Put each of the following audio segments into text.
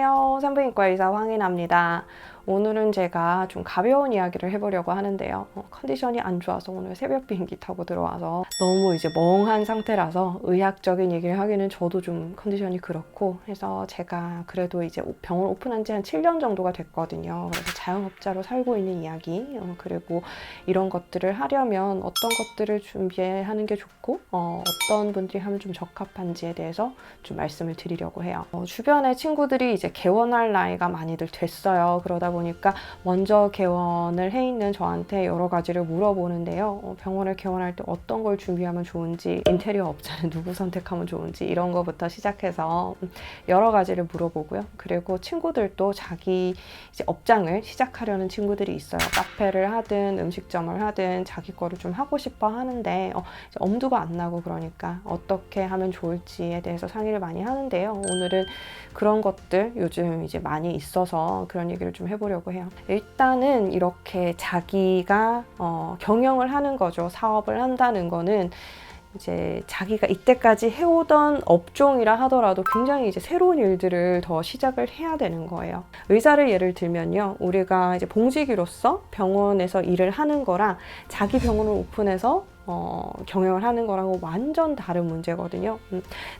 안녕하세요. 산부인과 의사 황인아입니다. 오늘은 제가 좀 가벼운 이야기를 해보려고 하는데요. 컨디션이 안 좋아서 오늘 새벽 비행기 타고 들어와서 너무 이제 멍한 상태라서 의학적인 얘기를 하기는 저도 좀 컨디션이 그렇고 해서 제가 그래도 이제 병원 오픈한 지 한 7년 정도가 됐거든요. 그래서 자영업자로 살고 있는 이야기 그리고 이런 것들을 하려면 어떤 것들을 준비하는 게 좋고 어떤 분들이 하면 좀 적합한지에 대해서 좀 말씀을 드리려고 해요. 주변에 친구들이 이제 개원할 나이가 많이들 됐어요. 그러다 보니까 먼저 개원을 해 있는 저한테 여러 가지를 물어보는데요. 병원을 개원할 때 어떤 걸 준비하면 좋은지, 인테리어 업자는 누구 선택하면 좋은지 이런 거부터 시작해서 여러 가지를 물어보고요. 그리고 친구들도 자기 이제 업장을 시작하려는 친구들이 있어요. 카페를 하든 음식점을 하든 자기 거를 좀 하고 싶어 하는데 엄두가 안 나고 그러니까 어떻게 하면 좋을지에 대해서 상의를 많이 하는데요. 오늘은 그런 것들 요즘 이제 많이 있어서 그런 얘기를 좀 해보려고 해요. 일단은 이렇게 자기가 경영을 하는 거죠. 사업을 한다는 거는 이제 자기가 이때까지 해오던 업종이라 하더라도 굉장히 이제 새로운 일들을 더 시작을 해야 되는 거예요. 의사를 예를 들면요. 우리가 이제 봉직이로서 병원에서 일을 하는 거랑 자기 병원을 오픈해서 경영을 하는 거랑은 완전 다른 문제거든요.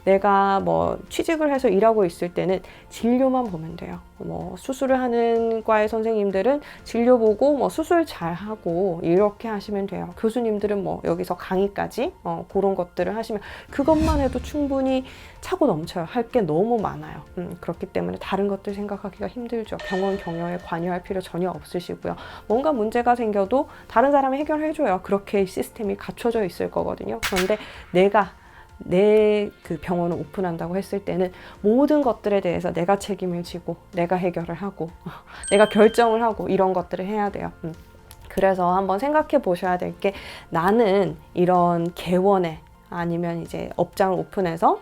내가 뭐 취직을 해서 일하고 있을 때는 진료만 보면 돼요. 뭐 수술을 하는 과의 선생님들은 진료 보고 뭐 수술 잘 하고 이렇게 하시면 돼요. 교수님들은 뭐 여기서 강의까지 그런 것들을 하시면 그것만 해도 충분히 차고 넘쳐요. 할 게 너무 많아요. 그렇기 때문에 다른 것들 생각하기가 힘들죠. 병원 경영에 관여할 필요 전혀 없으시고요. 뭔가 문제가 생겨도 다른 사람이 해결해줘요. 그렇게 시스템이 갖춰져 있을 거거든요. 그런데 내가 내 그 병원을 오픈한다고 했을 때는 모든 것들에 대해서 내가 책임을 지고 내가 해결을 하고 내가 결정을 하고 이런 것들을 해야 돼요. 그래서 한번 생각해 보셔야 될 게 나는 이런 개원에 아니면 이제 업장을 오픈해서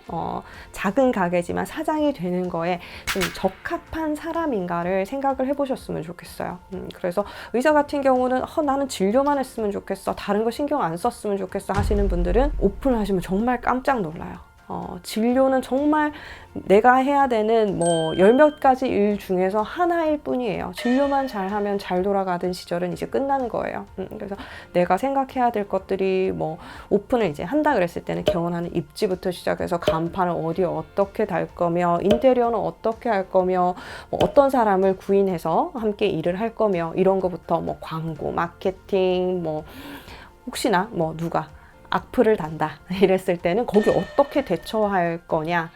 작은 가게지만 사장이 되는 거에 좀 적합한 사람인가를 생각을 해보셨으면 좋겠어요. 그래서 의사 같은 경우는 나는 진료만 했으면 좋겠어, 다른 거 신경 안 썼으면 좋겠어 하시는 분들은 오픈하시면 정말 깜짝 놀라요. 진료는 정말 내가 해야 되는 뭐 열 몇 가지 일 중에서 하나일 뿐이에요. 진료만 잘하면 잘 돌아가던 시절은 이제 끝나는 거예요. 그래서 내가 생각해야 될 것들이 뭐 오픈을 이제 한다 그랬을 때는 개원하는 입지부터 시작해서 간판을 어디에 어떻게 달 거며 인테리어는 어떻게 할 거며 뭐 어떤 사람을 구인해서 함께 일을 할 거며 이런 거부터 뭐 광고, 마케팅 뭐 혹시나 뭐 누가 악플을 단다 이랬을 때는 거기 어떻게 대처할 거냐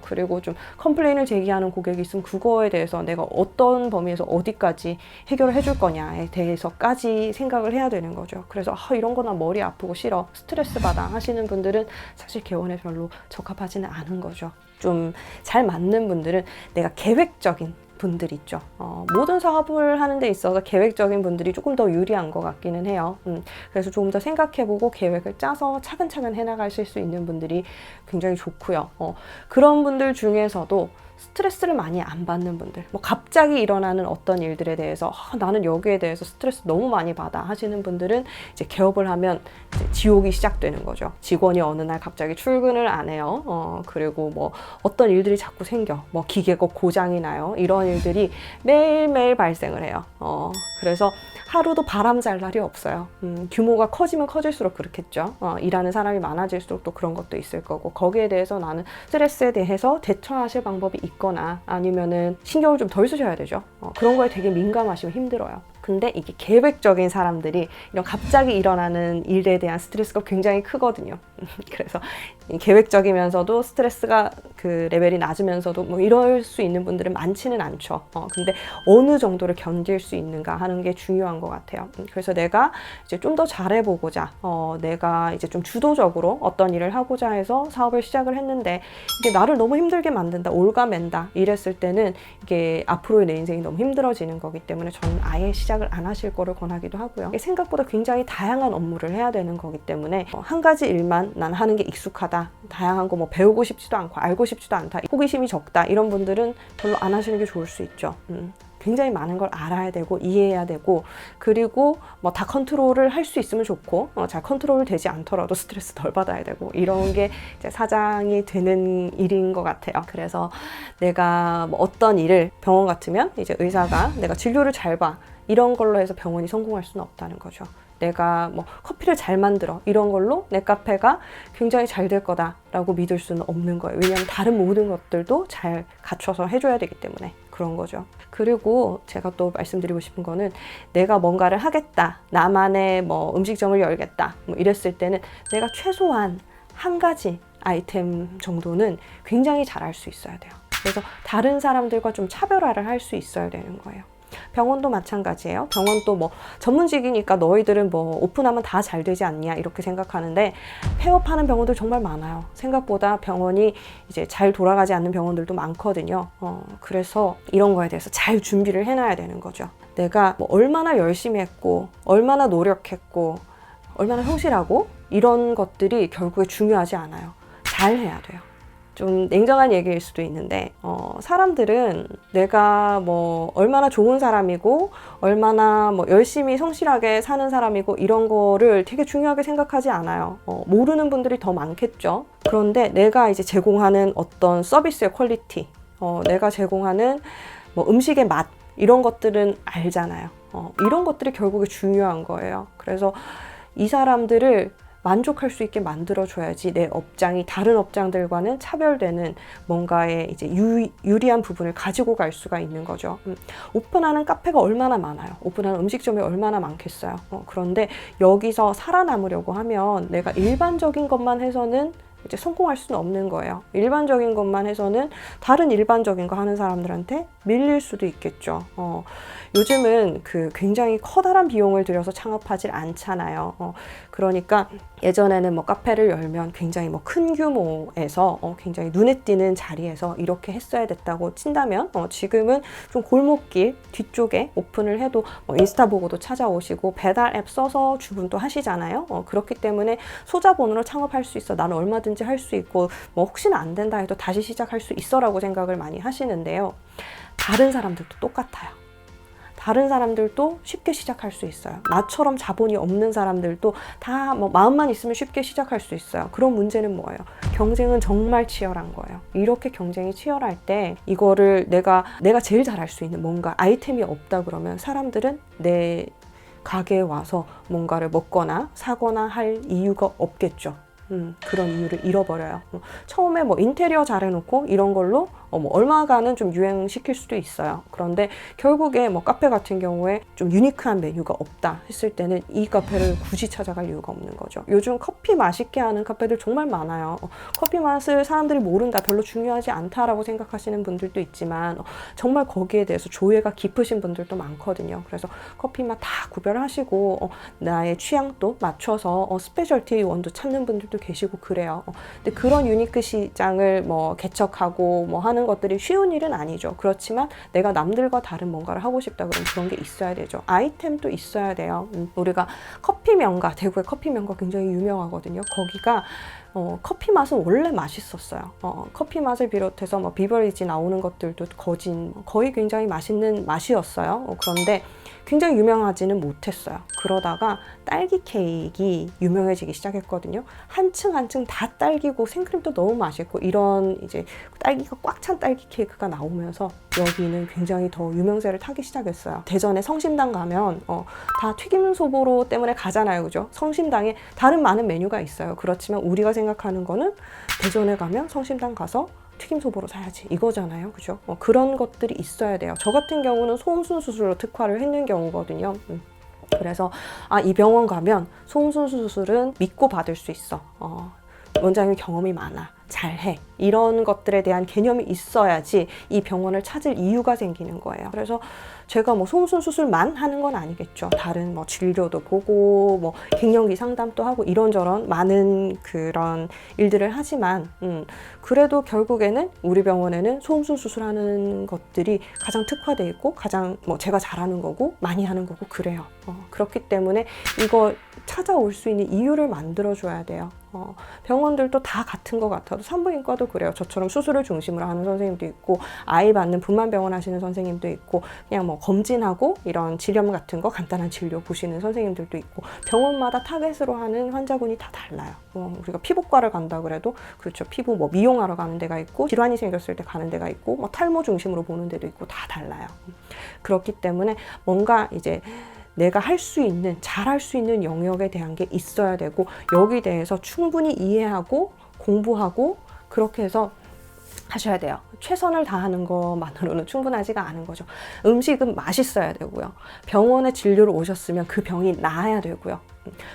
그리고 좀 컴플레인을 제기하는 고객이 있으면 그거에 대해서 내가 어떤 범위에서 어디까지 해결을 해줄 거냐에 대해서까지 생각을 해야 되는 거죠. 그래서 이런 거나 머리 아프고 싫어, 스트레스 받아 하시는 분들은 사실 개원에 별로 적합하지는 않은 거죠. 좀 잘 맞는 분들은 내가 계획적인 분들 있죠. 모든 사업을 하는 데 있어서 계획적인 분들이 조금 더 유리한 것 같기는 해요. 그래서 조금 더 생각해보고 계획을 짜서 차근차근 해나가실 수 있는 분들이 굉장히 좋고요. 그런 분들 중에서도 스트레스를 많이 안 받는 분들, 뭐 갑자기 일어나는 어떤 일들에 대해서 나는 여기에 대해서 스트레스 너무 많이 받아 하시는 분들은 이제 개업을 하면 이제 지옥이 시작되는 거죠. 직원이 어느 날 갑자기 출근을 안 해요. 그리고 뭐 어떤 일들이 자꾸 생겨, 뭐 기계가 고장이 나요. 이런 일들이 매일매일 발생을 해요. 그래서 하루도 바람 잘 날이 없어요. 규모가 커지면 커질수록 그렇겠죠. 일하는 사람이 많아질수록 또 그런 것도 있을 거고, 거기에 대해서 나는 스트레스에 대해서 대처하실 방법이 있거나 아니면은 신경을 좀 덜 쓰셔야 되죠. 그런 거에 되게 민감하시면 힘들어요. 근데 이게 계획적인 사람들이 이런 갑자기 일어나는 일에 대한 스트레스가 굉장히 크거든요. 그래서 계획적이면서도 스트레스가 그 레벨이 낮으면서도 뭐 이럴 수 있는 분들은 많지는 않죠. 근데 어느 정도를 견딜 수 있는가 하는 게 중요한 것 같아요. 그래서 내가 이제 좀 더 잘해보고자, 내가 이제 좀 주도적으로 어떤 일을 하고자 해서 사업을 시작을 했는데 이게 나를 너무 힘들게 만든다, 올가맨다 이랬을 때는 이게 앞으로의 내 인생이 너무 힘들어지는 거기 때문에 저는 아예 시작을 안 하실 거를 권하기도 하고요. 생각보다 굉장히 다양한 업무를 해야 되는 거기 때문에 한 가지 일만 난 하는 게 익숙하다, 다양한 거 뭐 배우고 싶지도 않고 알고 싶지도 않다, 호기심이 적다 이런 분들은 별로 안 하시는 게 좋을 수 있죠. 굉장히 많은 걸 알아야 되고 이해해야 되고, 그리고 뭐 다 컨트롤을 할 수 있으면 좋고 잘 컨트롤 되지 않더라도 스트레스 덜 받아야 되고, 이런 게 이제 사장이 되는 일인 것 같아요. 그래서 내가 뭐 어떤 일을, 병원 같으면 이제 의사가 내가 진료를 잘 봐, 이런 걸로 해서 병원이 성공할 수는 없다는 거죠. 내가 뭐 커피를 잘 만들어, 이런 걸로 내 카페가 굉장히 잘 될 거다라고 믿을 수는 없는 거예요. 왜냐하면 다른 모든 것들도 잘 갖춰서 해줘야 되기 때문에 그런 거죠. 그리고 제가 또 말씀드리고 싶은 거는, 내가 뭔가를 하겠다, 나만의 뭐 음식점을 열겠다, 뭐 이랬을 때는 내가 최소한 한 가지 아이템 정도는 굉장히 잘할 수 있어야 돼요. 그래서 다른 사람들과 좀 차별화를 할 수 있어야 되는 거예요. 병원도 마찬가지예요. 병원도 뭐 전문직이니까 너희들은 뭐 오픈하면 다 잘 되지 않냐 이렇게 생각하는데, 폐업하는 병원들 정말 많아요. 생각보다 병원이 이제 잘 돌아가지 않는 병원들도 많거든요. 그래서 이런 거에 대해서 잘 준비를 해놔야 되는 거죠. 내가 뭐 얼마나 열심히 했고, 얼마나 노력했고, 얼마나 성실하고, 이런 것들이 결국에 중요하지 않아요. 잘 해야 돼요. 좀 냉정한 얘기일 수도 있는데, 사람들은 내가 뭐 얼마나 좋은 사람이고, 얼마나 뭐 열심히 성실하게 사는 사람이고, 이런 거를 되게 중요하게 생각하지 않아요. 모르는 분들이 더 많겠죠. 그런데 내가 이제 제공하는 어떤 서비스의 퀄리티, 내가 제공하는 뭐 음식의 맛, 이런 것들은 알잖아요. 이런 것들이 결국에 중요한 거예요. 그래서 이 사람들을 만족할 수 있게 만들어줘야지 내 업장이 다른 업장들과는 차별되는 뭔가의 이제 유리한 부분을 가지고 갈 수가 있는 거죠. 오픈하는 카페가 얼마나 많아요. 오픈하는 음식점이 얼마나 많겠어요. 그런데 여기서 살아남으려고 하면 내가 일반적인 것만 해서는 이제 성공할 수는 없는 거예요. 일반적인 것만 해서는 다른 일반적인 거 하는 사람들한테 밀릴 수도 있겠죠. 요즘은 그 굉장히 커다란 비용을 들여서 창업하지 않잖아요. 그러니까 예전에는 뭐 카페를 열면 굉장히 뭐 큰 규모에서 굉장히 눈에 띄는 자리에서 이렇게 했어야 됐다고 친다면, 지금은 좀 골목길 뒤쪽에 오픈을 해도 뭐 인스타 보고도 찾아오시고 배달 앱 써서 주문도 하시잖아요. 그렇기 때문에 소자본으로 창업할 수 있어, 나는 얼마든지 할 수 있고, 뭐 혹시나 안 된다 해도 다시 시작할 수 있어 라고 생각을 많이 하시는데요. 다른 사람들도 똑같아요. 다른 사람들도 쉽게 시작할 수 있어요. 나처럼 자본이 없는 사람들도 다 뭐 마음만 있으면 쉽게 시작할 수 있어요. 그런 문제는 뭐예요? 경쟁은 정말 치열한 거예요. 이렇게 경쟁이 치열할 때 이거를 내가 제일 잘할 수 있는 뭔가 아이템이 없다 그러면 사람들은 내 가게에 와서 뭔가를 먹거나 사거나 할 이유가 없겠죠. 그런 이유를 잃어버려요. 처음에 뭐 인테리어 잘 해놓고 이런 걸로 뭐 얼마간은 좀 유행시킬 수도 있어요. 그런데 결국에 뭐 카페 같은 경우에 좀 유니크한 메뉴가 없다 했을 때는 이 카페를 굳이 찾아갈 이유가 없는 거죠. 요즘 커피 맛있게 하는 카페들 정말 많아요. 커피 맛을 사람들이 모른다, 별로 중요하지 않다라고 생각하시는 분들도 있지만 정말 거기에 대해서 조예가 깊으신 분들도 많거든요. 그래서 커피 맛 다 구별하시고 나의 취향도 맞춰서 스페셜티 원두 찾는 분들도 계시고 그래요. 근데 그런 유니크 시장을 뭐 개척하고 뭐 하는 것들이 쉬운 일은 아니죠. 그렇지만 내가 남들과 다른 뭔가를 하고 싶다 그러면 그런 게 있어야 되죠. 아이템도 있어야 돼요. 우리가 커피 명가, 대구의 커피 명가 굉장히 유명하거든요. 거기가 커피 맛은 원래 맛있었어요. 커피 맛을 비롯해서 뭐 비버리지 나오는 것들도 거의 굉장히 맛있는 맛이었어요. 그런데 굉장히 유명하지는 못했어요. 그러다가 딸기 케이크가 유명해지기 시작했거든요. 한층 한층 다 딸기고 생크림도 너무 맛있고 이런 이제 딸기가 꽉 찬 딸기 케이크가 나오면서 여기는 굉장히 더 유명세를 타기 시작했어요. 대전에 성심당 가면 다 튀김소보로 때문에 가잖아요. 그죠? 성심당에 다른 많은 메뉴가 있어요. 그렇지만 우리가 생각하는 거는 대전에 가면 성심당 가서 튀김소보로 사야지 이거잖아요. 그죠? 그런 것들이 있어야 돼요. 저 같은 경우는 소음순 수술로 특화를 했는 경우거든요. 그래서 이 병원 가면 소음순 수술은 믿고 받을 수 있어. 원장님 경험이 많아. 잘해. 이런 것들에 대한 개념이 있어야지 이 병원을 찾을 이유가 생기는 거예요. 그래서 제가 뭐 소음순 수술만 하는 건 아니겠죠. 다른 뭐 진료도 보고 뭐 갱년기 상담도 하고 이런저런 많은 그런 일들을 하지만 그래도 결국에는 우리 병원에는 소음순 수술하는 것들이 가장 특화돼 있고 가장 뭐 제가 잘하는 거고 많이 하는 거고 그래요. 그렇기 때문에 이거 찾아올 수 있는 이유를 만들어줘야 돼요. 병원들도 다 같은 것 같아도 산부인과도 그래요. 저처럼 수술을 중심으로 하는 선생님도 있고 아이 받는 분만병원 하시는 선생님도 있고 그냥 뭐 검진하고 이런 질염 같은 거 간단한 진료 보시는 선생님들도 있고 병원마다 타겟으로 하는 환자군이 다 달라요. 우리가 피부과를 간다 그래도 그렇죠. 피부 뭐 미용하러 가는 데가 있고 질환이 생겼을 때 가는 데가 있고 뭐 탈모 중심으로 보는 데도 있고 다 달라요. 그렇기 때문에 뭔가 이제 내가 할 수 있는, 잘할 수 있는 영역에 대한 게 있어야 되고 여기 대해서 충분히 이해하고 공부하고 그렇게 해서 하셔야 돼요. 최선을 다하는 것만으로는 충분하지가 않은 거죠. 음식은 맛있어야 되고요. 병원에 진료를 오셨으면 그 병이 나아야 되고요.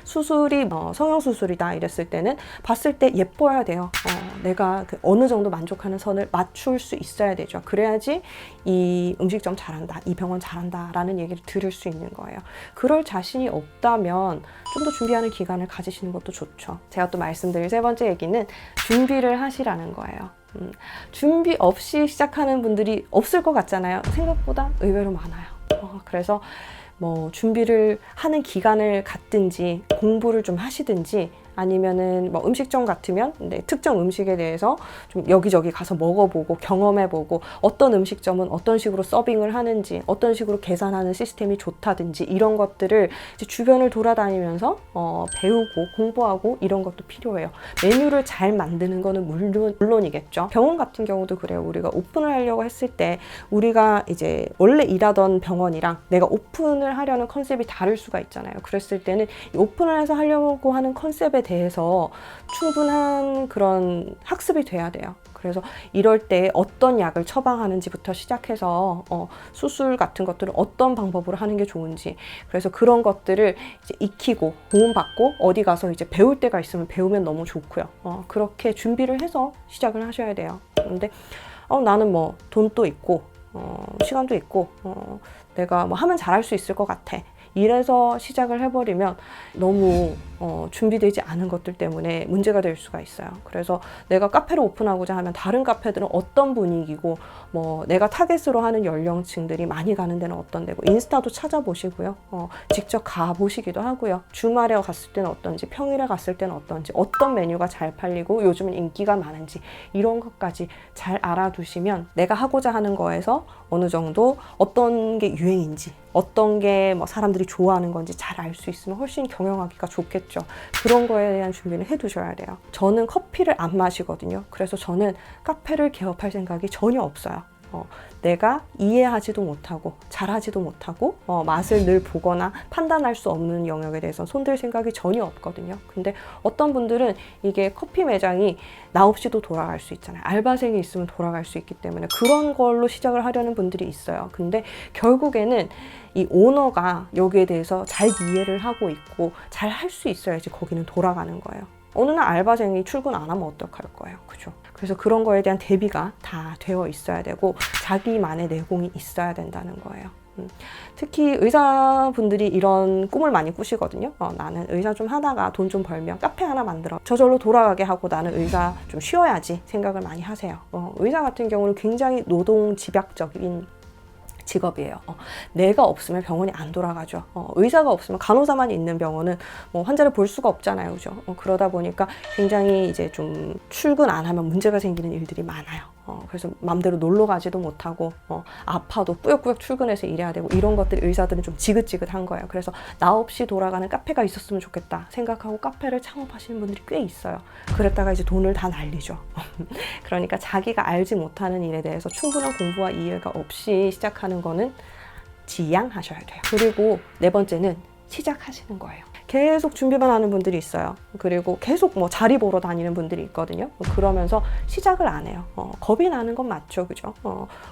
수술이 성형수술이다 이랬을 때는 봤을 때 예뻐야 돼요. 내가 어느 정도 만족하는 선을 맞출 수 있어야 되죠. 그래야지 이 음식점 잘한다, 이 병원 잘한다 라는 얘기를 들을 수 있는 거예요. 그럴 자신이 없다면 좀 더 준비하는 기간을 가지시는 것도 좋죠. 제가 또 말씀드릴 세 번째 얘기는 준비를 하시라는 거예요. 준비 없이 시작하는 분들이 없을 것 같잖아요. 생각보다 의외로 많아요. 그래서 뭐 준비를 하는 기간을 갖든지 공부를 좀 하시든지 아니면은 뭐 음식점 같으면 특정 음식에 대해서 좀 여기저기 가서 먹어보고 경험해보고 어떤 음식점은 어떤 식으로 서빙을 하는지 어떤 식으로 계산하는 시스템이 좋다든지 이런 것들을 이제 주변을 돌아다니면서 배우고 공부하고 이런 것도 필요해요. 메뉴를 잘 만드는 거는 물론이겠죠. 병원 같은 경우도 그래요. 우리가 오픈을 하려고 했을 때 우리가 이제 원래 일하던 병원이랑 내가 오픈을 하려는 컨셉이 다를 수가 있잖아요. 그랬을 때는 이 오픈을 해서 하려고 하는 컨셉에 대해서 충분한 그런 학습이 돼야 돼요. 그래서 이럴 때 어떤 약을 처방하는지부터 시작해서 수술 같은 것들을 어떤 방법으로 하는 게 좋은지 그래서 그런 것들을 이제 익히고 도움받고 어디 가서 이제 배울 때가 있으면 배우면 너무 좋고요. 그렇게 준비를 해서 시작을 하셔야 돼요. 근데 나는 뭐 돈도 있고 시간도 있고 내가 뭐 하면 잘할 수 있을 것 같아. 이래서 시작을 해버리면 너무 준비되지 않은 것들 때문에 문제가 될 수가 있어요. 그래서 내가 카페를 오픈하고자 하면 다른 카페들은 어떤 분위기고 뭐 내가 타겟으로 하는 연령층들이 많이 가는 데는 어떤 데고 인스타도 찾아보시고요. 직접 가보시기도 하고요. 주말에 갔을 때는 어떤지 평일에 갔을 때는 어떤지 어떤 메뉴가 잘 팔리고 요즘은 인기가 많은지 이런 것까지 잘 알아두시면 내가 하고자 하는 거에서 어느 정도 어떤 게 유행인지 어떤 게 뭐 사람들이 좋아하는 건지 잘 알 수 있으면 훨씬 경영하기가 좋겠죠. 그런 거에 대한 준비는 해두셔야 돼요. 저는 커피를 안 마시거든요. 그래서 저는 카페를 개업할 생각이 전혀 없어요. 내가 이해하지도 못하고 잘하지도 못하고 맛을 늘 보거나 판단할 수 없는 영역에 대해서 손댈 생각이 전혀 없거든요. 근데 어떤 분들은 이게 커피 매장이 나 없이도 돌아갈 수 있잖아요. 알바생이 있으면 돌아갈 수 있기 때문에 그런 걸로 시작을 하려는 분들이 있어요. 근데 결국에는 이 오너가 여기에 대해서 잘 이해를 하고 있고 잘 할 수 있어야지 거기는 돌아가는 거예요. 어느 날 알바생이 출근 안 하면 어떡할 거예요. 그죠? 그래서 그런 거에 대한 대비가 다 되어 있어야 되고 자기만의 내공이 있어야 된다는 거예요. 특히 의사분들이 이런 꿈을 많이 꾸시거든요. 나는 의사 좀 하다가 돈 좀 벌면 카페 하나 만들어 저절로 돌아가게 하고 나는 의사 좀 쉬어야지 생각을 많이 하세요. 의사 같은 경우는 굉장히 노동 집약적인 직업이에요. 내가 없으면 병원이 안 돌아가죠. 의사가 없으면 간호사만 있는 병원은 뭐 환자를 볼 수가 없잖아요. 그죠? 그러다 보니까 굉장히 이제 좀 출근 안 하면 문제가 생기는 일들이 많아요. 그래서 맘대로 놀러 가지도 못하고 아파도 꾸역꾸역 출근해서 일해야 되고 이런 것들 의사들은 좀 지긋지긋한 거예요. 그래서 나 없이 돌아가는 카페가 있었으면 좋겠다 생각하고 카페를 창업하시는 분들이 꽤 있어요. 그랬다가 이제 돈을 다 날리죠. 그러니까 자기가 알지 못하는 일에 대해서 충분한 공부와 이해가 없이 시작하는 거는 지양하셔야 돼요. 그리고 네 번째는 시작하시는 거예요. 계속 준비만 하는 분들이 있어요. 그리고 계속 뭐 자리 보러 다니는 분들이 있거든요. 그러면서 시작을 안 해요. 겁이 나는 건 맞죠. 그죠?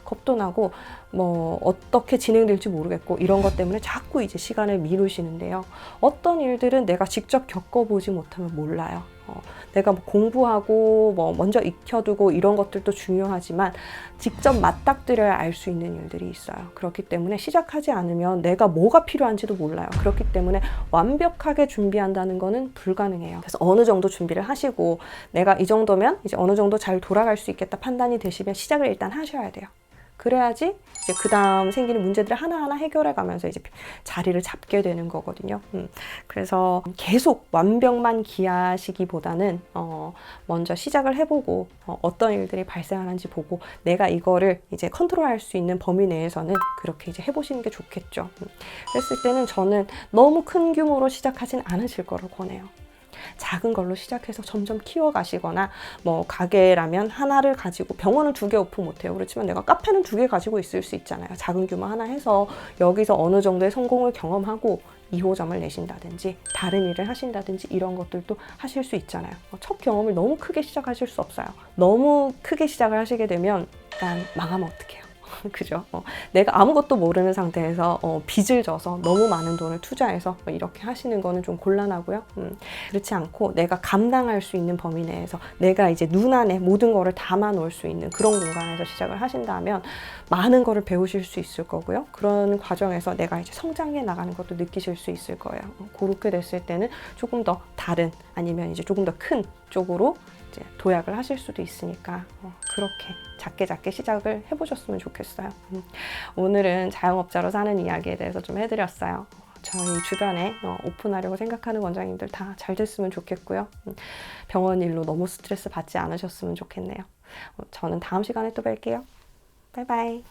겁도 나고 뭐 어떻게 진행될지 모르겠고 이런 것 때문에 자꾸 이제 시간을 미루시는데요. 어떤 일들은 내가 직접 겪어보지 못하면 몰라요. 내가 뭐 공부하고 뭐 먼저 익혀두고 이런 것들도 중요하지만 직접 맞닥뜨려야 알 수 있는 일들이 있어요. 그렇기 때문에 시작하지 않으면 내가 뭐가 필요한지도 몰라요. 그렇기 때문에 완벽하게 준비한다는 거는 불가능해요. 그래서 어느 정도 준비를 하시고 내가 이 정도면 이제 어느 정도 잘 돌아갈 수 있겠다 판단이 되시면 시작을 일단 하셔야 돼요. 그래야지 이제 그 다음 생기는 문제들을 하나하나 해결해 가면서 이제 자리를 잡게 되는 거거든요. 그래서 계속 완벽만 기하시기보다는 먼저 시작을 해보고 어떤 일들이 발생하는지 보고 내가 이거를 이제 컨트롤할 수 있는 범위 내에서는 그렇게 이제 해보시는 게 좋겠죠. 그랬을 때는 저는 너무 큰 규모로 시작하진 않으실 거를 권해요. 작은 걸로 시작해서 점점 키워가시거나 뭐 가게라면 하나를 가지고 병원을 2개 오픈 못해요. 그렇지만 내가 카페는 2개 가지고 있을 수 있잖아요. 작은 규모 하나 해서 여기서 어느 정도의 성공을 경험하고 2호점을 내신다든지 다른 일을 하신다든지 이런 것들도 하실 수 있잖아요. 첫 경험을 너무 크게 시작하실 수 없어요. 너무 크게 시작을 하시게 되면 일단 망하면 어떡해요. 그죠? 내가 아무것도 모르는 상태에서 빚을 져서 너무 많은 돈을 투자해서 이렇게 하시는 거는 좀 곤란하고요. 그렇지 않고 내가 감당할 수 있는 범위 내에서 내가 이제 눈 안에 모든 거를 담아 놓을 수 있는 그런 공간에서 시작을 하신다면 많은 거를 배우실 수 있을 거고요. 그런 과정에서 내가 이제 성장해 나가는 것도 느끼실 수 있을 거예요. 그렇게 됐을 때는 조금 더 다른 아니면 이제 조금 더 큰 쪽으로 이제 도약을 하실 수도 있으니까 그렇게 작게 시작을 해보셨으면 좋겠어요. 오늘은 자영업자로 사는 이야기에 대해서 좀 해드렸어요. 저희 주변에 오픈하려고 생각하는 원장님들 다 잘 됐으면 좋겠고요. 병원 일로 너무 스트레스 받지 않으셨으면 좋겠네요. 저는 다음 시간에 또 뵐게요. 바이바이.